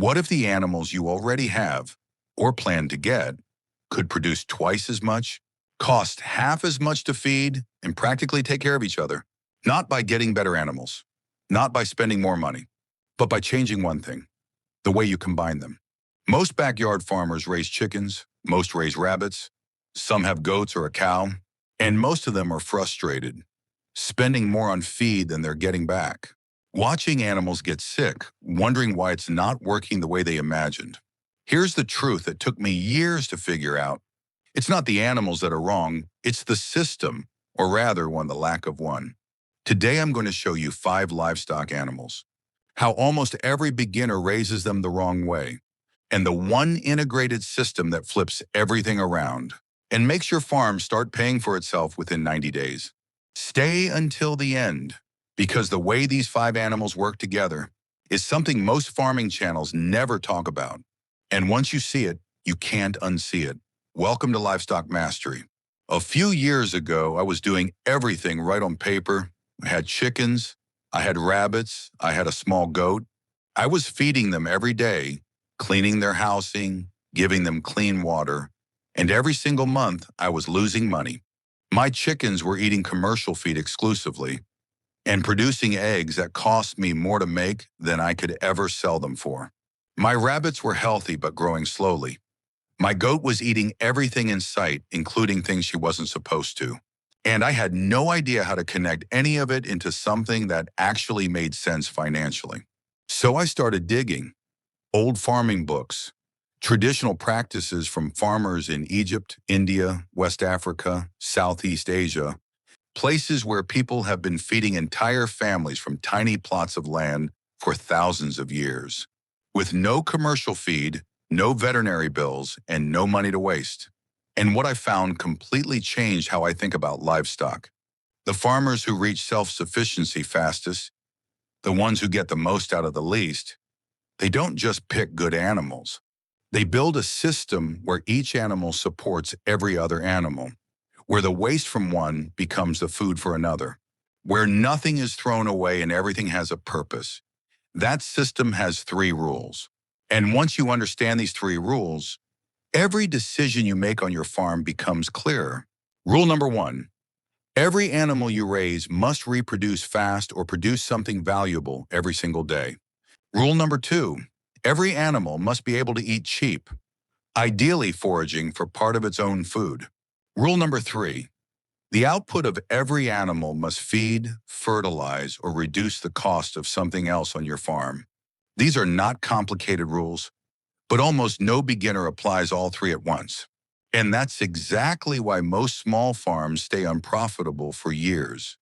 What if the animals you already have, or plan to get, could produce twice as much, cost half as much to feed, and practically take care of each other? Not by getting better animals, not by spending more money, but by changing one thing: the way you combine them. Most backyard farmers raise chickens, most raise rabbits, some have goats or a cow, and most of them are frustrated, spending more on feed than they're getting back. Watching animals get sick, wondering why it's not working the way they imagined. Here's the truth that took me years to figure out. It's not the animals that are wrong, it's the system, or rather the lack of one. Today I'm going to show you 5 livestock animals, how almost every beginner raises them the wrong way, and the one integrated system that flips everything around and makes your farm start paying for itself within 90 days. Stay until the end, because the way these 5 animals work together is something most farming channels never talk about. And once you see it, you can't unsee it. Welcome to Livestock Mastery. A few years ago, I was doing everything right on paper. I had chickens, I had rabbits, I had a small goat. I was feeding them every day, cleaning their housing, giving them clean water, and every single month I was losing money. My chickens were eating commercial feed exclusively and producing eggs that cost me more to make than I could ever sell them for. My rabbits were healthy but growing slowly. My goat was eating everything in sight, including things she wasn't supposed to. And I had no idea how to connect any of it into something that actually made sense financially. So I started digging. Old farming books, traditional practices from farmers in Egypt, India, West Africa, Southeast Asia, places where people have been feeding entire families from tiny plots of land for thousands of years, with no commercial feed, no veterinary bills, and no money to waste. And what I found completely changed how I think about livestock. The farmers who reach self-sufficiency fastest, the ones who get the most out of the least, they don't just pick good animals. They build a system where each animal supports every other animal, where the waste from one becomes the food for another, where nothing is thrown away and everything has a purpose. That system has 3 rules. And once you understand these 3 rules, every decision you make on your farm becomes clearer. Rule number 1, every animal you raise must reproduce fast or produce something valuable every single day. Rule number 2, every animal must be able to eat cheap, ideally foraging for part of its own food. Rule number 3, the output of every animal must feed, fertilize, or reduce the cost of something else on your farm. These are not complicated rules, but almost no beginner applies all 3 at once. And that's exactly why most small farms stay unprofitable for years,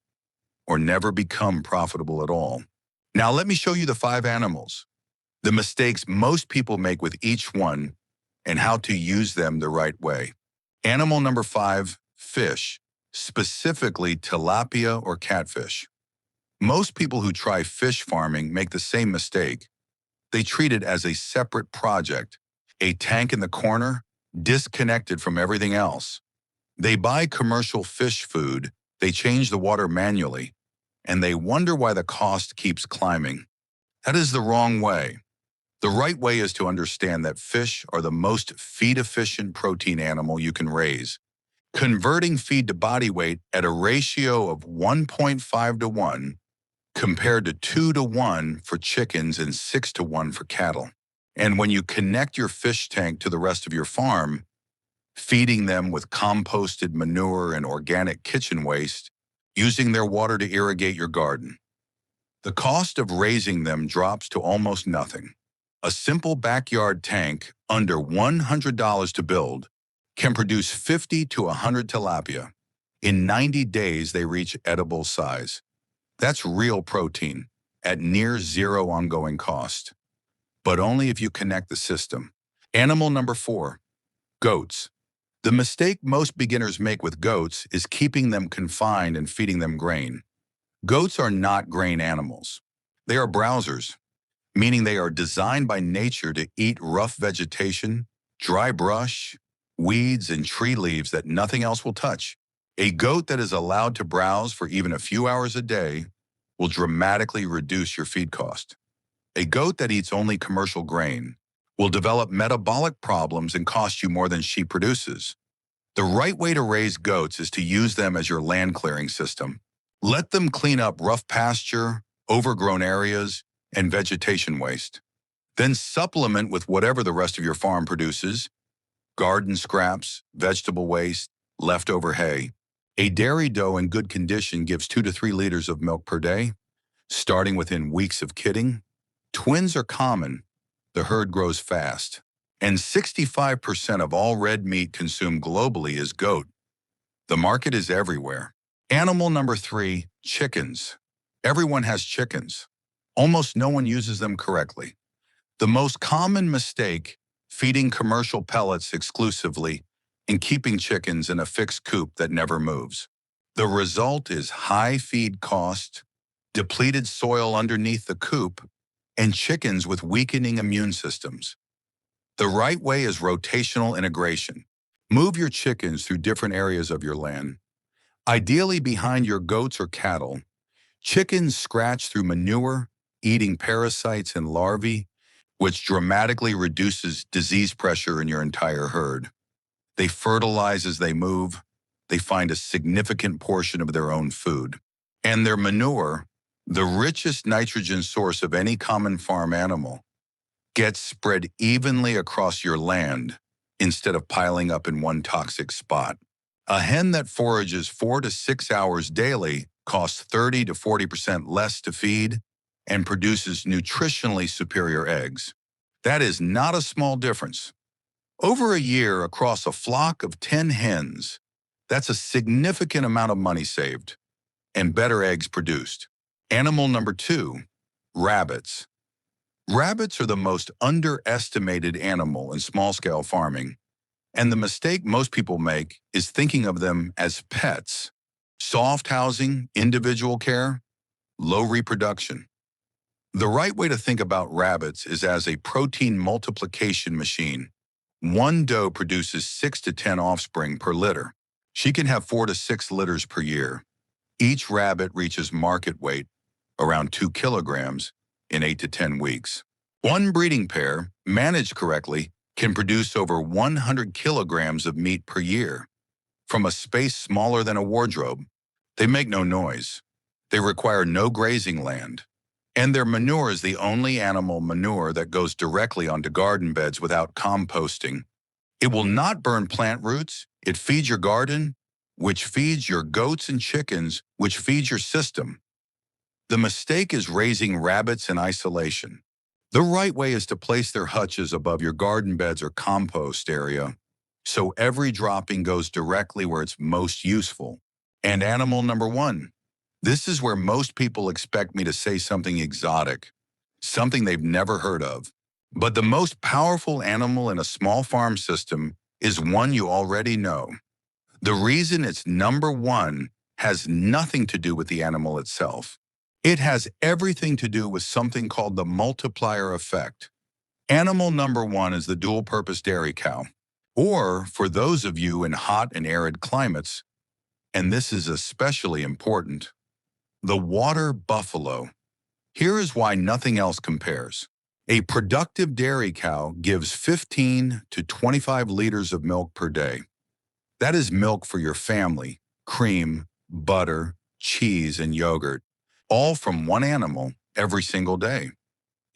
or never become profitable at all. Now let me show you the 5 animals, the mistakes most people make with each one, and how to use them the right way. Animal number 5, fish, specifically tilapia or catfish. Most people who try fish farming make the same mistake. They treat it as a separate project, a tank in the corner, disconnected from everything else. They buy commercial fish food, they change the water manually, and they wonder why the cost keeps climbing. That is the wrong way. The right way is to understand that fish are the most feed-efficient protein animal you can raise, converting feed to body weight at a ratio of 1.5 to 1, compared to 2 to 1 for chickens and 6 to 1 for cattle. And when you connect your fish tank to the rest of your farm, feeding them with composted manure and organic kitchen waste, using their water to irrigate your garden, the cost of raising them drops to almost nothing. A simple backyard tank, under $100 to build, can produce 50 to 100 tilapia. In 90 days, they reach edible size. That's real protein at near zero ongoing cost, but only if you connect the system. Animal number 4, goats. The mistake most beginners make with goats is keeping them confined and feeding them grain. Goats are not grain animals. They are browsers, meaning they are designed by nature to eat rough vegetation, dry brush, weeds, and tree leaves that nothing else will touch. A goat that is allowed to browse for even a few hours a day will dramatically reduce your feed cost. A goat that eats only commercial grain will develop metabolic problems and cost you more than she produces. The right way to raise goats is to use them as your land clearing system. Let them clean up rough pasture, overgrown areas, and vegetation waste. Then supplement with whatever the rest of your farm produces: garden scraps, vegetable waste, leftover hay. A dairy doe in good condition gives 2 to 3 liters of milk per day, starting within weeks of kidding. Twins are common. The herd grows fast. And 65% of all red meat consumed globally is goat. The market is everywhere. Animal number 3, chickens. Everyone has chickens. Almost no one uses them correctly. The most common mistake: feeding commercial pellets exclusively and keeping chickens in a fixed coop that never moves. The result is high feed cost, depleted soil underneath the coop, and chickens with weakening immune systems. The right way is rotational integration. Move your chickens through different areas of your land, ideally behind your goats or cattle. Chickens scratch through manure, eating parasites and larvae, which dramatically reduces disease pressure in your entire herd. They fertilize as they move. They find a significant portion of their own food. And their manure, the richest nitrogen source of any common farm animal, gets spread evenly across your land instead of piling up in one toxic spot. A hen that forages 4 to 6 hours daily costs 30 to 40% less to feed and produces nutritionally superior eggs. That is not a small difference. Over a year across a flock of 10 hens, that's a significant amount of money saved and better eggs produced. Animal number 2, rabbits. Rabbits are the most underestimated animal in small-scale farming, and the mistake most people make is thinking of them as pets. Soft housing, individual care, low reproduction. The right way to think about rabbits is as a protein multiplication machine. One doe produces 6 to 10 offspring per litter. She can have 4 to 6 litters per year. Each rabbit reaches market weight, around 2 kilograms, in 8 to 10 weeks. One breeding pair, managed correctly, can produce over 100 kilograms of meat per year. From a space smaller than a wardrobe, they make no noise. They require no grazing land. And their manure is the only animal manure that goes directly onto garden beds without composting. It will not burn plant roots. It feeds your garden, which feeds your goats and chickens, which feeds your system. The mistake is raising rabbits in isolation. The right way is to place their hutches above your garden beds or compost area, so every dropping goes directly where it's most useful. And animal number 1. This is where most people expect me to say something exotic, something they've never heard of. But the most powerful animal in a small farm system is one you already know. The reason it's number 1 has nothing to do with the animal itself. It has everything to do with something called the multiplier effect. Animal number 1 is the dual-purpose dairy cow, or for those of you in hot and arid climates, and this is especially important, the water buffalo. Here is why nothing else compares. A productive dairy cow gives 15 to 25 liters of milk per day. That is milk for your family, cream, butter, cheese, and yogurt, all from one animal every single day.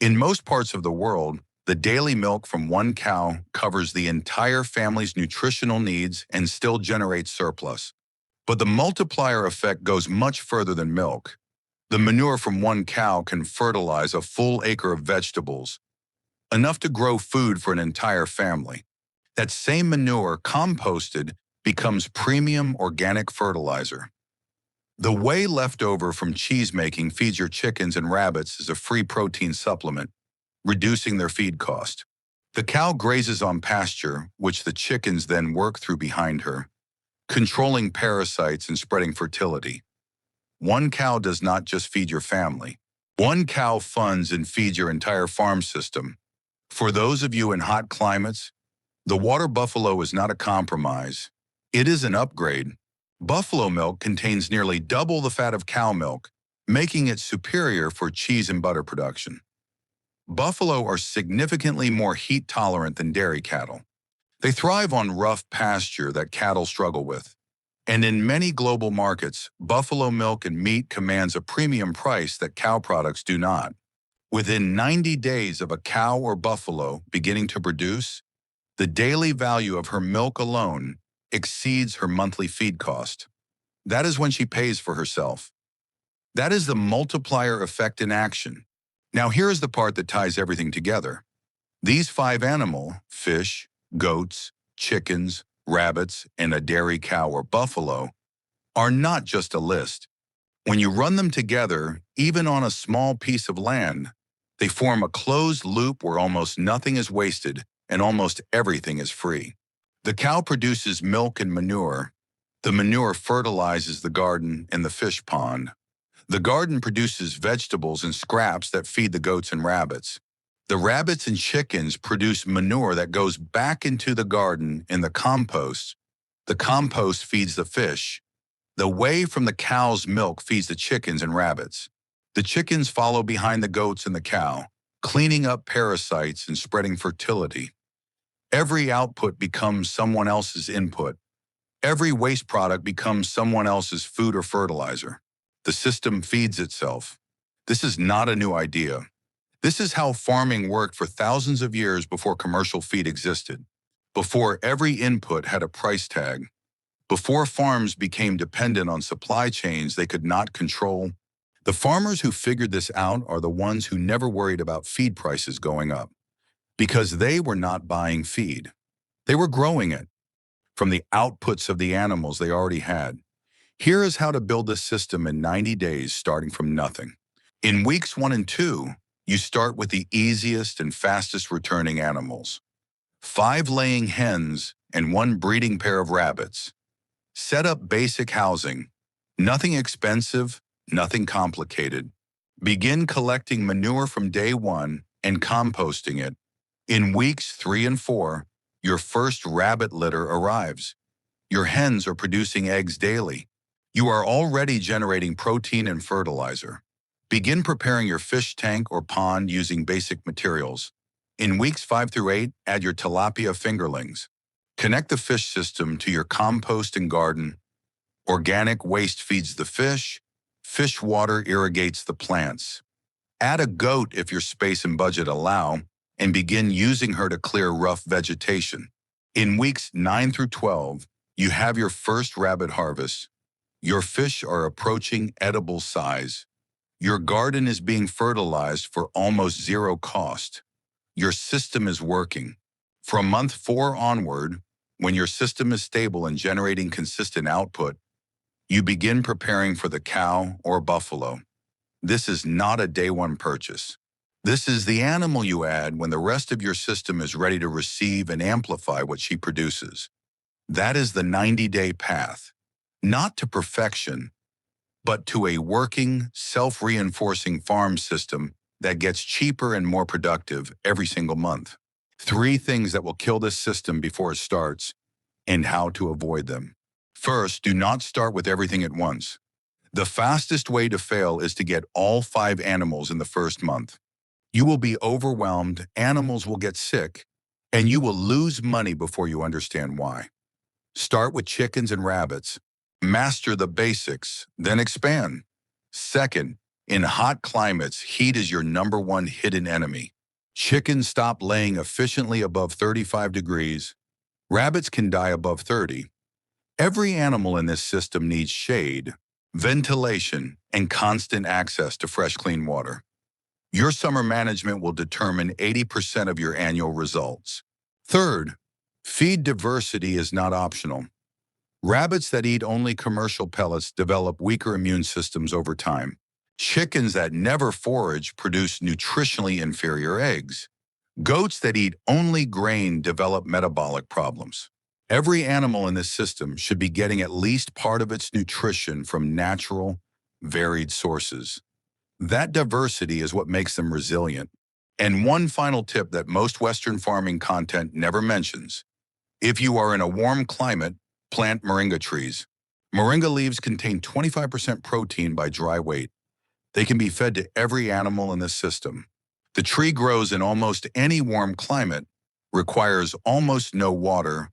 In most parts of the world, the daily milk from one cow covers the entire family's nutritional needs and still generates surplus. But the multiplier effect goes much further than milk. The manure from one cow can fertilize a full acre of vegetables, enough to grow food for an entire family. That same manure, composted, becomes premium organic fertilizer. The whey left over from cheese making feeds your chickens and rabbits as a free protein supplement, reducing their feed cost. The cow grazes on pasture, which the chickens then work through behind her, controlling parasites and spreading fertility. One cow does not just feed your family. One cow funds and feeds your entire farm system. For those of you in hot climates, the water buffalo is not a compromise. It is an upgrade. Buffalo milk contains nearly double the fat of cow milk, making it superior for cheese and butter production. Buffalo are significantly more heat tolerant than dairy cattle. They thrive on rough pasture that cattle struggle with. And in many global markets, buffalo milk and meat commands a premium price that cow products do not. Within 90 days of a cow or buffalo beginning to produce, the daily value of her milk alone exceeds her monthly feed cost. That is when she pays for herself. That is the multiplier effect in action. Now here is the part that ties everything together. These 5 animals, fish, goats, chickens, rabbits, and a dairy cow or buffalo, are not just a list. When you run them together, even on a small piece of land, they form a closed loop where almost nothing is wasted and almost everything is free. The cow produces milk and manure. The manure fertilizes the garden and the fish pond. The garden produces vegetables and scraps that feed the goats and rabbits. The rabbits and chickens produce manure that goes back into the garden in the compost. The compost feeds the fish. The whey from the cow's milk feeds the chickens and rabbits. The chickens follow behind the goats and the cow, cleaning up parasites and spreading fertility. Every output becomes someone else's input. Every waste product becomes someone else's food or fertilizer. The system feeds itself. This is not a new idea. This is how farming worked for thousands of years before commercial feed existed, before every input had a price tag, before farms became dependent on supply chains they could not control. The farmers who figured this out are the ones who never worried about feed prices going up, because they were not buying feed. They were growing it from the outputs of the animals they already had. Here is how to build a system in 90 days starting from nothing. In weeks 1 and 2, you start with the easiest and fastest returning animals. 5 laying hens and 1 breeding pair of rabbits. Set up basic housing. Nothing expensive, nothing complicated. Begin collecting manure from day 1 and composting it. In weeks 3 and 4, your first rabbit litter arrives. Your hens are producing eggs daily. You are already generating protein and fertilizer. Begin preparing your fish tank or pond using basic materials. In weeks 5 through 8, add your tilapia fingerlings. Connect the fish system to your compost and garden. Organic waste feeds the fish. Fish water irrigates the plants. Add a goat if your space and budget allow, and begin using her to clear rough vegetation. In weeks 9 through 12, you have your first rabbit harvest. Your fish are approaching edible size. Your garden is being fertilized for almost zero cost. Your system is working. From month 4 onward, when your system is stable and generating consistent output, you begin preparing for the cow or buffalo. This is not a day 1 purchase. This is the animal you add when the rest of your system is ready to receive and amplify what she produces. That is the 90-day path, not to perfection, but to a working, self-reinforcing farm system that gets cheaper and more productive every single month. 3 things that will kill this system before it starts, and how to avoid them. First, do not start with everything at once. The fastest way to fail is to get all 5 animals in the first month. You will be overwhelmed, animals will get sick, and you will lose money before you understand why. Start with chickens and rabbits. Master the basics, then expand. Second, in hot climates, heat is your number 1 hidden enemy. Chickens stop laying efficiently above 35 degrees. Rabbits can die above 30. Every animal in this system needs shade, ventilation, and constant access to fresh, clean water. Your summer management will determine 80% of your annual results. Third, feed diversity is not optional. Rabbits that eat only commercial pellets develop weaker immune systems over time. Chickens that never forage produce nutritionally inferior eggs. Goats that eat only grain develop metabolic problems. Every animal in this system should be getting at least part of its nutrition from natural, varied sources. That diversity is what makes them resilient. And one final tip that most Western farming content never mentions. If you are in a warm climate, plant moringa trees. Moringa leaves contain 25% protein by dry weight. They can be fed to every animal in this system. The tree grows in almost any warm climate, requires almost no water,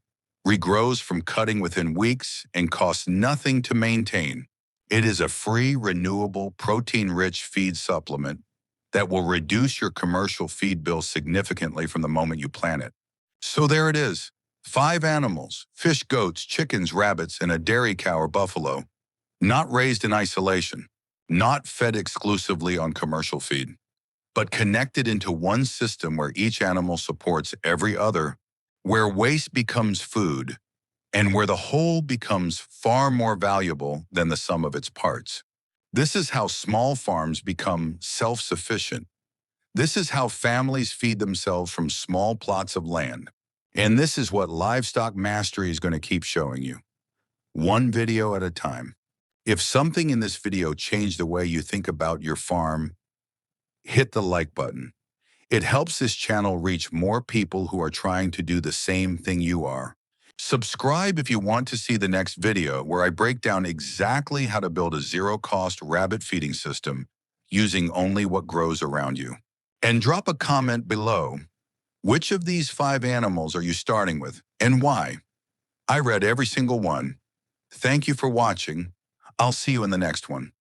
regrows from cutting within weeks, and costs nothing to maintain. It is a free, renewable, protein-rich feed supplement that will reduce your commercial feed bill significantly from the moment you plant it. So there it is. 5 animals, fish, goats, chickens, rabbits, and a dairy cow or buffalo, not raised in isolation, not fed exclusively on commercial feed, but connected into one system where each animal supports every other, where waste becomes food, and where the whole becomes far more valuable than the sum of its parts. This is how small farms become self-sufficient. This is how families feed themselves from small plots of land. And this is what Livestock Mastery is going to keep showing you, one video at a time. If something in this video changed the way you think about your farm, hit the like button. It helps this channel reach more people who are trying to do the same thing you are. Subscribe if you want to see the next video where I break down exactly how to build a zero-cost rabbit feeding system using only what grows around you. And drop a comment below. Which of these 5 animals are you starting with and why? I read every single one. Thank you for watching. I'll see you in the next one.